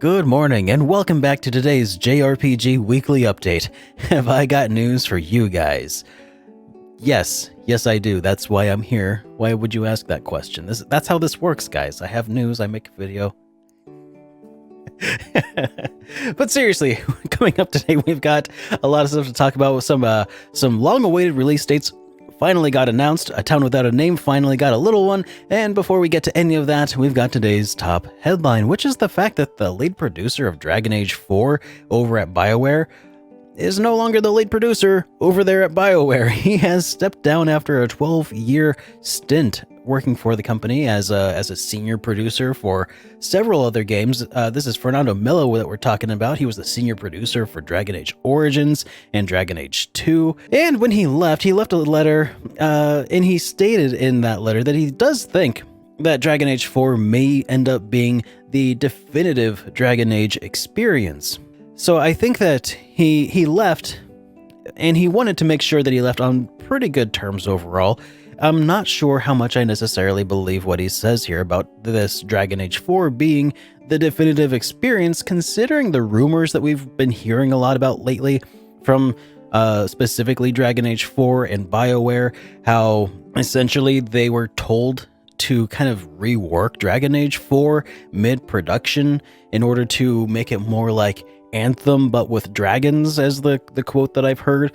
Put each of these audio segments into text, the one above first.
Good morning and welcome back to today's JRPG Weekly update. Have I got news for you guys? Yes I do. That's why I'm here. Why would you ask that question? That's how this works, guys. I have news, I make a video. But seriously, coming up today, we've got a lot of stuff to talk about with some long-awaited release dates. Finally got announced, A Town Without a Name finally got a little one, and before we get to any of that, we've got today's top headline, which is the fact that the lead producer of Dragon Age 4 over at Bioware is no longer the lead producer over there at Bioware. He has stepped down after a 12-year stint working for the company as a senior producer for several other games. This is Fernando Melo that we're talking about. He was the senior producer for Dragon Age Origins and Dragon Age 2. And when he left a letter, and he stated in that letter that he does think that Dragon Age 4 may end up being the definitive Dragon Age experience. So I think that he left, and he wanted to make sure that he left on pretty good terms overall. I'm not sure how much I necessarily believe what he says here about this Dragon Age 4 being the definitive experience, considering the rumors that we've been hearing a lot about lately from specifically Dragon Age 4 and BioWare, how essentially they were told to kind of rework Dragon Age 4 mid-production in order to make it more like Anthem, but with dragons, as the quote that I've heard.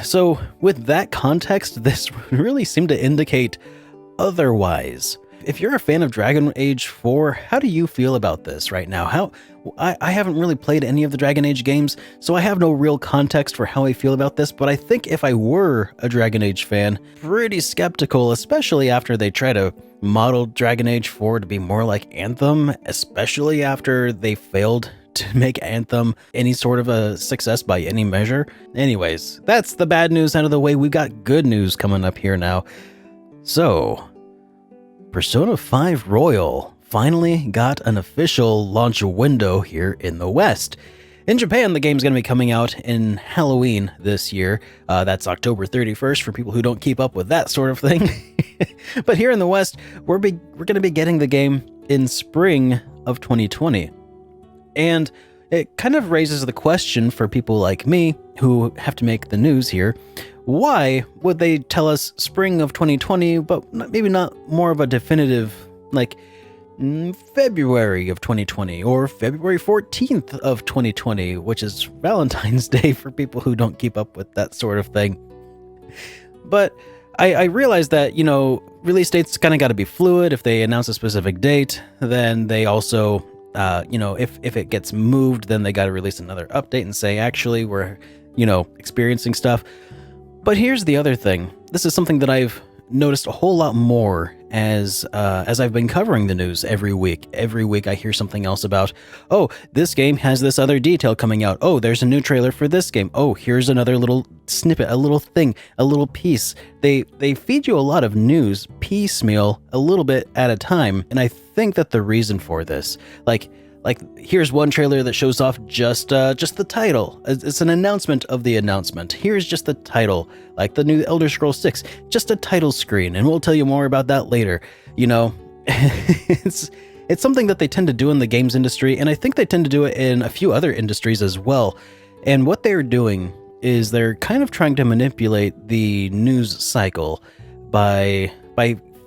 So with that context, this really seemed to indicate otherwise. If you're a fan of Dragon Age 4, how do you feel about this right now? I haven't really played any of the Dragon Age games, so I have no real context for how I feel about this, but I think if I were a Dragon Age fan, pretty skeptical, especially after they try to model Dragon Age 4 to be more like Anthem, especially after they failed to make Anthem any sort of a success by any measure. Anyways, that's the bad news out of the way. We've got good news coming up here now. So, Persona 5 Royal finally got an official launch window here in the West. In Japan, the game's going to be coming out in Halloween this year. That's October 31st for people who don't keep up with that sort of thing. But here in the West, we're going to be getting the game in spring of 2020. And it kind of raises the question for people like me who have to make the news here. Why would they tell us spring of 2020, but maybe not more of a definitive, like February of 2020 or February 14th of 2020, which is Valentine's Day for people who don't keep up with that sort of thing. But I realize that, release dates kind of got to be fluid. If they announce a specific date, then they also if it gets moved, then they got to release another update and say, actually, we're, experiencing stuff. But here's the other thing. This is something that I've noticed a whole lot more as I've been covering the news every week. Every week I hear something else about, oh, this game has this other detail coming out. Oh, there's a new trailer for this game. Oh, here's another little snippet, a little thing, a little piece. They feed you a lot of news piecemeal, a little bit at a time. And I think that the reason for this, like here's one trailer that shows off just the title. It's an announcement of the announcement. Here's just the title, like the new Elder Scrolls 6, just a title screen, and we'll tell you more about that later. It's something that they tend to do in the games industry, and I think they tend to do it in a few other industries as well. And what they're doing is they're kind of trying to manipulate the news cycle by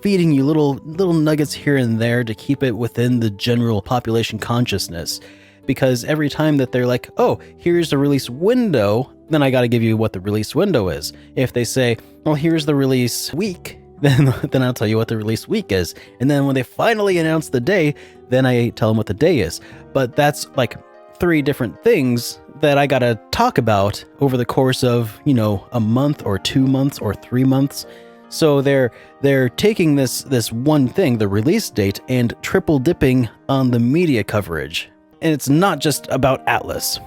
feeding you little nuggets here and there to keep it within the general population consciousness. Because every time that they're like, oh, here's the release window, then I got to give you what the release window is. If they say, well, here's the release week, then I'll tell you what the release week is. And then when they finally announce the day, then I tell them what the day is. But that's like 3 different things that I got to talk about over the course of, a month or 2 months or 3 months. So they're taking this one thing, the release date, and triple dipping on the media coverage. And it's not just about Atlas,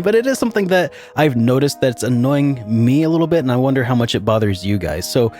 but it is something that I've noticed that's annoying me a little bit, and I wonder how much it bothers you guys. So,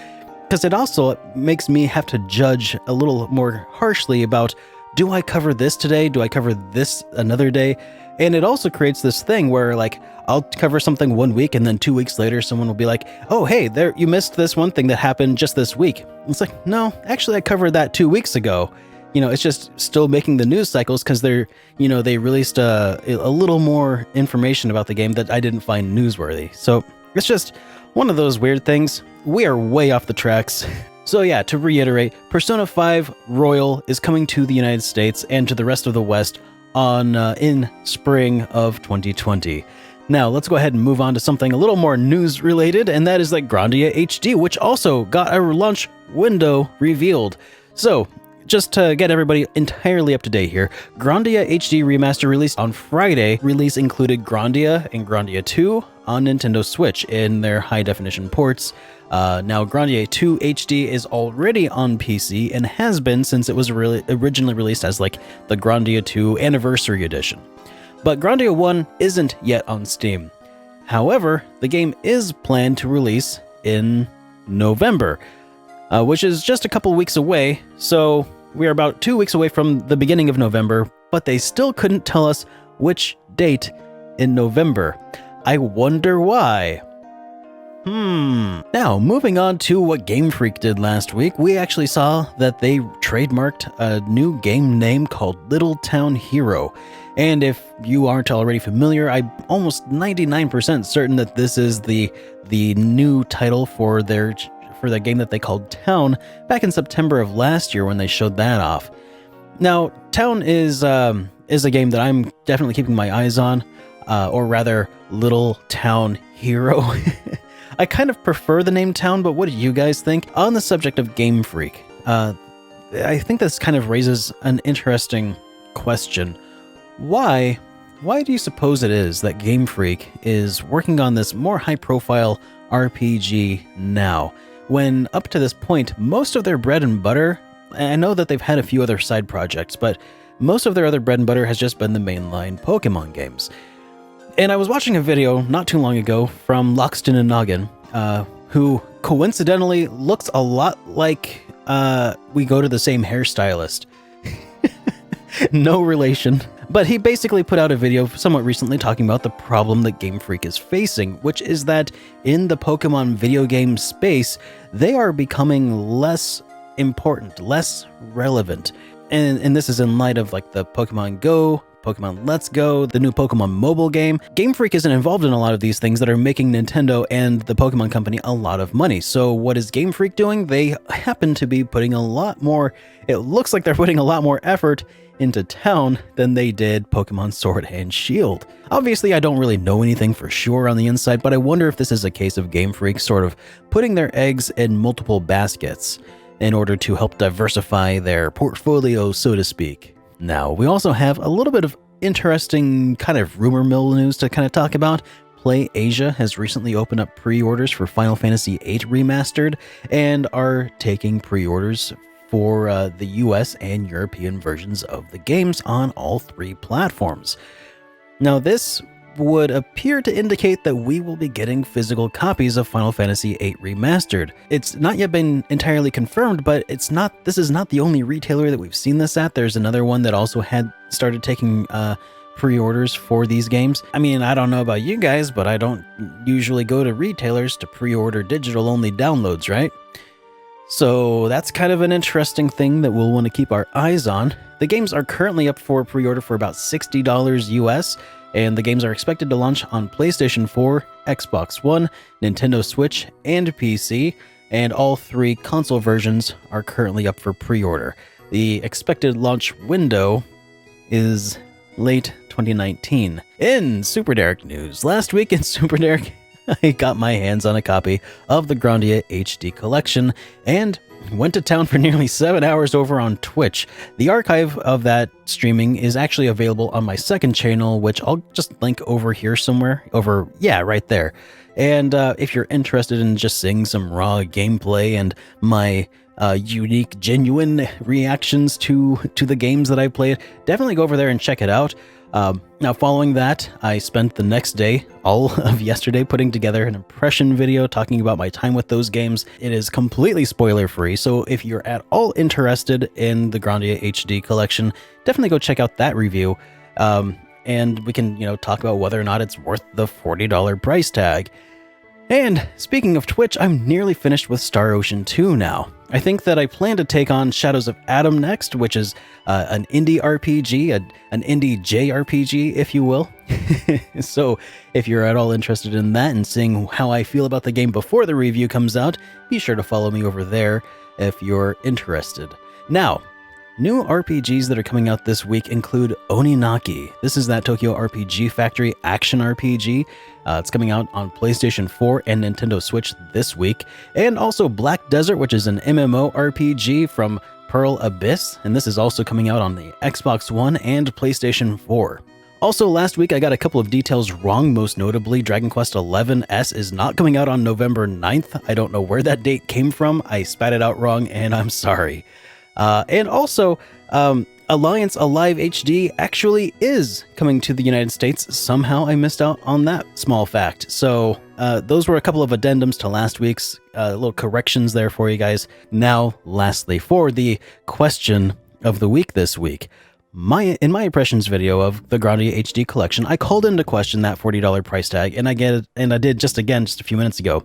because it also makes me have to judge a little more harshly about, do I cover this today? Do I cover this another day? And it also creates this thing where, like, I'll cover something 1 week and then 2 weeks later someone will be like, oh, hey, there, you missed this one thing that happened just this week. It's like, no, actually I covered that 2 weeks ago. it's just still making the news cycles because they released a little more information about the game that I didn't find newsworthy. So it's just one of those weird things. We are way off the tracks. So yeah, to reiterate, Persona 5 Royal is coming to the United States and to the rest of the West in spring of 2020. Now, let's go ahead and move on to something a little more news-related, and that is like Grandia HD, which also got a launch window revealed. So, just to get everybody entirely up to date here, Grandia HD Remaster released on Friday. Release included Grandia and Grandia 2 on Nintendo Switch in their high-definition ports. Now, Grandia 2 HD is already on PC and has been since it was originally released as like the Grandia 2 Anniversary Edition. But Grandia 1 isn't yet on Steam. However, the game is planned to release in November, which is just a couple weeks away, so we are about 2 weeks away from the beginning of November, but they still couldn't tell us which date in November. I wonder why. Now, moving on to what Game Freak did last week, we actually saw that they trademarked a new game name called Little Town Hero. And if you aren't already familiar, I'm almost 99% certain that this is the new title for the game that they called Town back in September of last year when they showed that off. Now, Town is a game that I'm definitely keeping my eyes on, or rather, Little Town Hero. I kind of prefer the name Town, but what do you guys think? On the subject of Game Freak, I think this kind of raises an interesting question. Why do you suppose it is that Game Freak is working on this more high-profile RPG now, when up to this point, most of their bread and butter, I know that they've had a few other side projects, but most of their other bread and butter has just been the mainline Pokemon games. And I was watching a video not too long ago from Loxton and Noggin, who coincidentally looks a lot like we go to the same hairstylist. No relation. But he basically put out a video somewhat recently talking about the problem that Game Freak is facing, which is that in the Pokemon video game space, they are becoming less important, less relevant. And this is in light of like the Pokemon Go, Pokemon Let's Go, the new Pokemon mobile game. Game Freak isn't involved in a lot of these things that are making Nintendo and the Pokemon Company a lot of money. So what is Game Freak doing? They happen to be putting it looks like they're putting a lot more effort into Town than they did Pokemon Sword and Shield. Obviously, I don't really know anything for sure on the inside, but I wonder if this is a case of Game Freak sort of putting their eggs in multiple baskets in order to help diversify their portfolio, so to speak. Now, we also have a little bit of interesting kind of rumor mill news to kind of talk about. Play Asia has recently opened up pre-orders for Final Fantasy VIII Remastered and are taking pre-orders for the US and European versions of the games on all three platforms. Now, this would appear to indicate that we will be getting physical copies of Final Fantasy VIII Remastered. It's not yet been entirely confirmed, but this is not the only retailer that we've seen this at. There's another one that also had started taking pre-orders for these games. I mean, I don't know about you guys, but I don't usually go to retailers to pre-order digital-only downloads, right? So that's kind of an interesting thing that we'll want to keep our eyes on. The games are currently up for pre-order for about $60 US, and the games are expected to launch on PlayStation 4, Xbox One, Nintendo Switch, and PC, and all three console versions are currently up for pre-order. The expected launch window is late 2019. In SuperDerek news, last week in SuperDerek, I got my hands on a copy of the Grandia HD collection and went to town for nearly 7 hours over on Twitch. The archive of that streaming is actually available on my second channel, which I'll just link over here somewhere. Right there. And if you're interested in just seeing some raw gameplay and my unique, genuine reactions to the games that I played, definitely go over there and check it out. Now, following that, I spent the next day, all of yesterday, putting together an impression video talking about my time with those games. It is completely spoiler-free, so if you're at all interested in the Grandia HD collection, definitely go check out that review, and we can, talk about whether or not it's worth the $40 price tag. And speaking of Twitch, I'm nearly finished with Star Ocean 2 now. I think that I plan to take on Shadows of Adam next, which is an indie RPG, an indie JRPG, if you will. So if you're at all interested in that and seeing how I feel about the game before the review comes out, be sure to follow me over there if you're interested. Now, new RPGs that are coming out this week include Oninaki. This is that Tokyo RPG Factory action RPG. It's coming out on PlayStation 4 and Nintendo Switch this week. And also Black Desert, which is an MMORPG from Pearl Abyss. And this is also coming out on the Xbox One and PlayStation 4. Also, last week I got a couple of details wrong, most notably Dragon Quest XI-S is not coming out on November 9th. I don't know where that date came from. I spat it out wrong, and I'm sorry. And also, Alliance Alive HD actually is coming to the United States. Somehow I missed out on that small fact. So those were a couple of addendums to last week's, little corrections there for you guys. Now, lastly, for the question of the week this week. In my impressions video of the Grandia HD collection, I called into question that $40 price tag, and I did just a few minutes ago.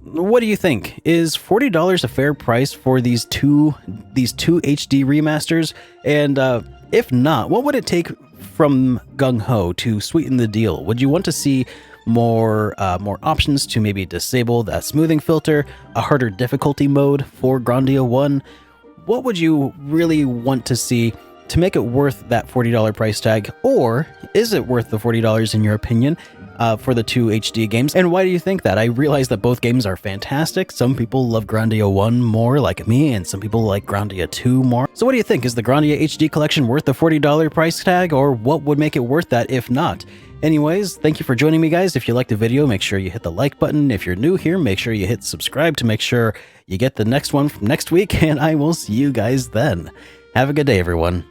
What do you think? Is $40 a fair price for these two HD remasters? And if not, what would it take from Gung Ho to sweeten the deal? Would you want to see more options to maybe disable that smoothing filter, a harder difficulty mode for Grandia 1? What would you really want to see to make it worth that $40 price tag? Or is it worth the $40 in your opinion for the two HD games? And why do you think that? I realize that both games are fantastic. Some people love Grandia 1 more like me, and some people like Grandia 2 more. So what do you think? Is the Grandia HD collection worth the $40 price tag, or what would make it worth that if not? Anyways, thank you for joining me, guys. If you liked the video, make sure you hit the like button. If you're new here, make sure you hit subscribe to make sure you get the next one from next week, and I will see you guys then. Have a good day, everyone.